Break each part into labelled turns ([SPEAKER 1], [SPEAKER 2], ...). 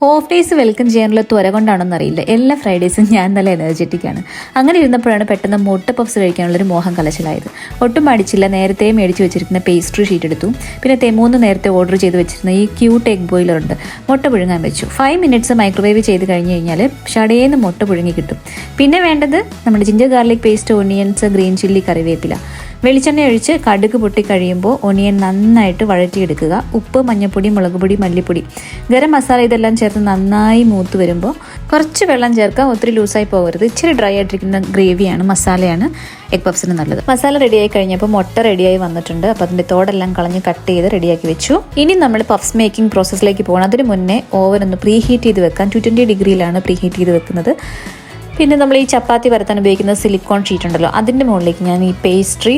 [SPEAKER 1] Of days welcome ചെയ്യാനുള്ള ത്വര കൊണ്ടാണെന്നറിയില്ല, എല്ലാ ഫ്രൈഡേയ്സും ഞാൻ നല്ല എനർജറ്റിക്കാണ്. അങ്ങനെ ഇരുന്നപ്പോഴാണ് പെട്ടെന്ന് മുട്ട പഫ്സ് കഴിക്കാനുള്ളൊരു മോഹം കലശലായത്. ഒട്ടും മടിച്ചില്ല, നേരത്തെ മേടിച്ച് വെച്ചിരിക്കുന്ന പേസ്ട്രി ഷീറ്റ് എടുത്തു. പിന്നെ 3 നേരത്തെ ഓർഡർ ചെയ്ത് വെച്ചിരുന്ന ഈ ക്യൂട്ട് എഗ് ബോയിലർ ഉണ്ട്, മുട്ട പുഴുങ്ങാൻ വെച്ചു. 5 മിനിറ്റ്സ് മൈക്രോവേവ് ചെയ്ത് കഴിഞ്ഞ് കഴിഞ്ഞാൽ ഷടേന്ന് മുട്ട പുഴുങ്ങി കിട്ടും. പിന്നെ വേണ്ടത് നമ്മുടെ ginger garlic paste, onions, green chilli, കറിവേപ്പില. വെളിച്ചെണ്ണ ഒഴിച്ച് കടുക് പൊട്ടി കഴിയുമ്പോൾ ഒനിയൻ നന്നായിട്ട് വഴറ്റിയെടുക്കുക. ഉപ്പ്, മഞ്ഞൾപ്പൊടി, മുളക് പൊടി, മല്ലിപ്പൊടി, ഗരം മസാല ഇതെല്ലാം ചേർത്ത് നന്നായി മൂത്ത് വരുമ്പോൾ കുറച്ച് വെള്ളം ചേർക്കുക. ഒത്തിരി ലൂസായി പോകരുത്. ഇച്ചിരി ഡ്രൈ ആയിട്ടിരിക്കുന്ന ഗ്രേവിയാണ്, മസാലയാണ് എഗ് പഫ്സിന് നല്ലത്. മസാല റെഡിയായി കഴിഞ്ഞപ്പോൾ മുട്ട റെഡിയായി വന്നിട്ടുണ്ട്. അപ്പോൾ അതിൻ്റെ തോടെല്ലാം കളഞ്ഞ് കട്ട് ചെയ്ത് റെഡിയാക്കി വെച്ചു. ഇനി നമ്മൾ പഫ്സ് മേക്കിംഗ് പ്രോസസ്സിലേക്ക് പോകണം. അതിന് മുന്നേ ഓവൻ ഒന്ന് പ്രീ ഹീറ്റ് ചെയ്ത് വെക്കാൻ 220 ഡിഗ്രിയിലാണ് പ്രീ ഹീറ്റ് ചെയ്ത് വെക്കുന്നത്. പിന്നെ നമ്മൾ ഈ ചപ്പാത്തി പരത്താൻ ഉപയോഗിക്കുന്ന സിലിക്കോൺ ഷീറ്റ് ഉണ്ടല്ലോ, അതിൻ്റെ മുകളിലേക്ക് ഞാൻ ഈ പേസ്ട്രി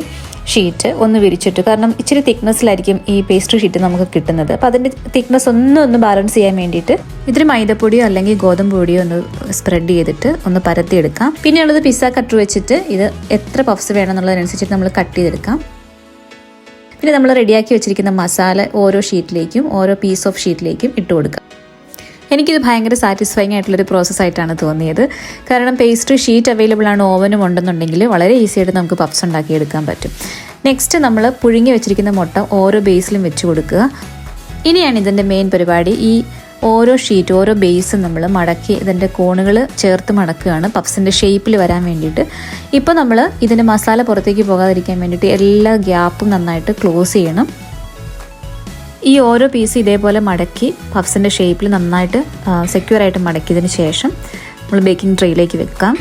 [SPEAKER 1] ഷീറ്റ് ഒന്ന് വിരിച്ചിട്ട്, കാരണം ഇച്ചിരി തിക്നെസ്സിലായിരിക്കും ഈ പേസ്ട്രി ഷീറ്റ് നമുക്ക് കിട്ടുന്നത്. അപ്പോൾ അതിൻ്റെ തിക്നെസ് ഒന്ന് ബാലൻസ് ചെയ്യാൻ വേണ്ടിയിട്ട് ഇതിൽ മൈദപ്പൊടിയോ അല്ലെങ്കിൽ ഗോതമ്പ് പൊടിയോ ഒന്ന് സ്പ്രെഡ് ചെയ്തിട്ട് ഒന്ന് പരത്തിയെടുക്കാം. പിന്നെയുള്ളത് പിസ്സ കട്ടർ വെച്ചിട്ട് ഇത് എത്ര പഫ്സ് വേണമെന്നുള്ളതിനനുസരിച്ചിട്ട് നമ്മൾ കട്ട് ചെയ്തെടുക്കാം. പിന്നെ നമ്മൾ റെഡിയാക്കി വെച്ചിരിക്കുന്ന മസാല ഓരോ ഷീറ്റിലേക്കും, ഓരോ പീസ് ഓഫ് ഷീറ്റിലേക്കും ഇട്ട് കൊടുക്കാം. എനിക്കിത് ഭയങ്കര സാറ്റിസ്ഫൈങ് ആയിട്ടുള്ളൊരു പ്രോസസ്സായിട്ടാണ് തോന്നിയത്. കാരണം പേസ്ട്രി ഷീറ്റ് അവൈലബിൾ ആണ്, ഓവനും ഉണ്ടെന്നുണ്ടെങ്കിൽ വളരെ ഈസി ആയിട്ട് നമുക്ക് പഫ്സ് ഉണ്ടാക്കിയെടുക്കാൻ പറ്റും. നെക്സ്റ്റ് നമ്മൾ പുഴുങ്ങി വെച്ചിരിക്കുന്ന മുട്ട ഓരോ ബേസിലും വെച്ച് കൊടുക്കുക. ഇനിയാണ് ഇതിൻ്റെ മെയിൻ പരിപാടി. ഈ ഓരോ ഷീറ്റ്, ഓരോ ബേസും നമ്മൾ മടക്കി ഇതിൻ്റെ കോണുകൾ ചേർത്ത് മടക്കുകയാണ് പഫ്സിൻ്റെ ഷേപ്പിൽ വരാൻ വേണ്ടിയിട്ട്. ഇപ്പോൾ നമ്മൾ ഇതിൻ്റെ മസാല പുറത്തേക്ക് പോകാതിരിക്കാൻ വേണ്ടിയിട്ട് എല്ലാ ഗ്യാപ്പും നന്നായിട്ട് ക്ലോസ് ചെയ്യണം. ഈ ഓരോ പീസ് ഇതേപോലെ മടക്കി പഫ്സിൻ്റെ ഷേപ്പിൽ നന്നായിട്ട് സെക്യൂറായിട്ട് മടക്കിയതിന് ശേഷം നമ്മൾ ബേക്കിംഗ് ട്രേയിലേക്ക് വെക്കാം.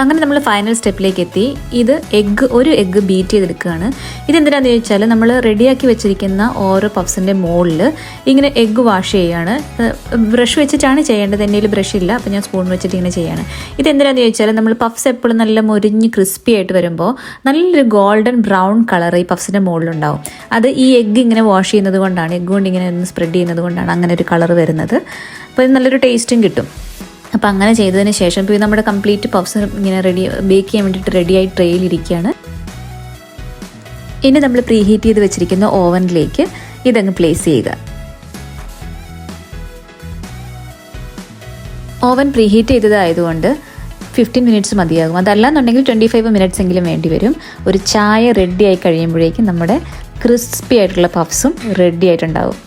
[SPEAKER 1] അങ്ങനെ നമ്മൾ ഫൈനൽ സ്റ്റെപ്പിലേക്ക് എത്തി. ഇത് ഒരു എഗ്ഗ് ബീറ്റ് ചെയ്തെടുക്കുകയാണ്. ഇതെന്തിനാണെന്ന് ചോദിച്ചാൽ നമ്മൾ റെഡിയാക്കി വെച്ചിരിക്കുന്ന ഓരോ പഫ്സിൻ്റെ മുകളിൽ ഇങ്ങനെ എഗ്ഗ് വാഷ് ചെയ്യുകയാണ്. ബ്രഷ് വെച്ചിട്ടാണ് ചെയ്യേണ്ടത്. എൻ്റെ കയ്യിൽ ബ്രഷ് ഇല്ല, അപ്പോൾ ഞാൻ സ്പൂൺ വെച്ചിട്ട് ഇങ്ങനെ ചെയ്യാണ്. ഇതെന്തിനാണെന്ന് ചോദിച്ചാൽ നമ്മൾ പഫ്സ് എപ്പോഴും നല്ല മുരിഞ്ഞ് ക്രിസ്പി ആയിട്ട് വരുമ്പോൾ നല്ലൊരു ഗോൾഡൻ ബ്രൗൺ കളർ ഈ പഫ്സിൻ്റെ മുകളിലുണ്ടാവും. അത് ഈ എഗ്ഗ് ഇങ്ങനെ വാഷ് ചെയ്യുന്നത് കൊണ്ടാണ്, എഗ്ഗ് കൊണ്ട് ഇങ്ങനെ ഒന്ന് സ്പ്രെഡ് ചെയ്യുന്നത് കൊണ്ടാണ് അങ്ങനെ ഒരു കളർ വരുന്നത്. അപ്പോൾ ഇത് നല്ലൊരു ടേസ്റ്റും കിട്ടും. അപ്പോൾ അങ്ങനെ ചെയ്തതിന് ശേഷം ഇപ്പോൾ നമ്മുടെ കംപ്ലീറ്റ് പഫ്സ് ഇങ്ങനെ ബേക്ക് ചെയ്യാൻ വേണ്ടിയിട്ട് റെഡിയായി ട്രെയിലിരിക്കുകയാണ്. ഇനി നമ്മൾ പ്രീ ഹീറ്റ് ചെയ്ത് വെച്ചിരിക്കുന്ന ഓവനിലേക്ക് ഇതങ്ങ് പ്ലേസ് ചെയ്യുക. ഓവൻ പ്രീ ഹീറ്റ് ചെയ്തതായതുകൊണ്ട് 15 മിനിറ്റ്സ് മതിയാകും. അതല്ലാന്നുണ്ടെങ്കിൽ 25 മിനിറ്റ്സ് എങ്കിലും വേണ്ടി വരും. ഒരു ചായ റെഡി ആയി കഴിയുമ്പോഴേക്കും നമ്മുടെ ക്രിസ്പി ആയിട്ടുള്ള പഫ്സും റെഡി ആയിട്ടുണ്ടാവും.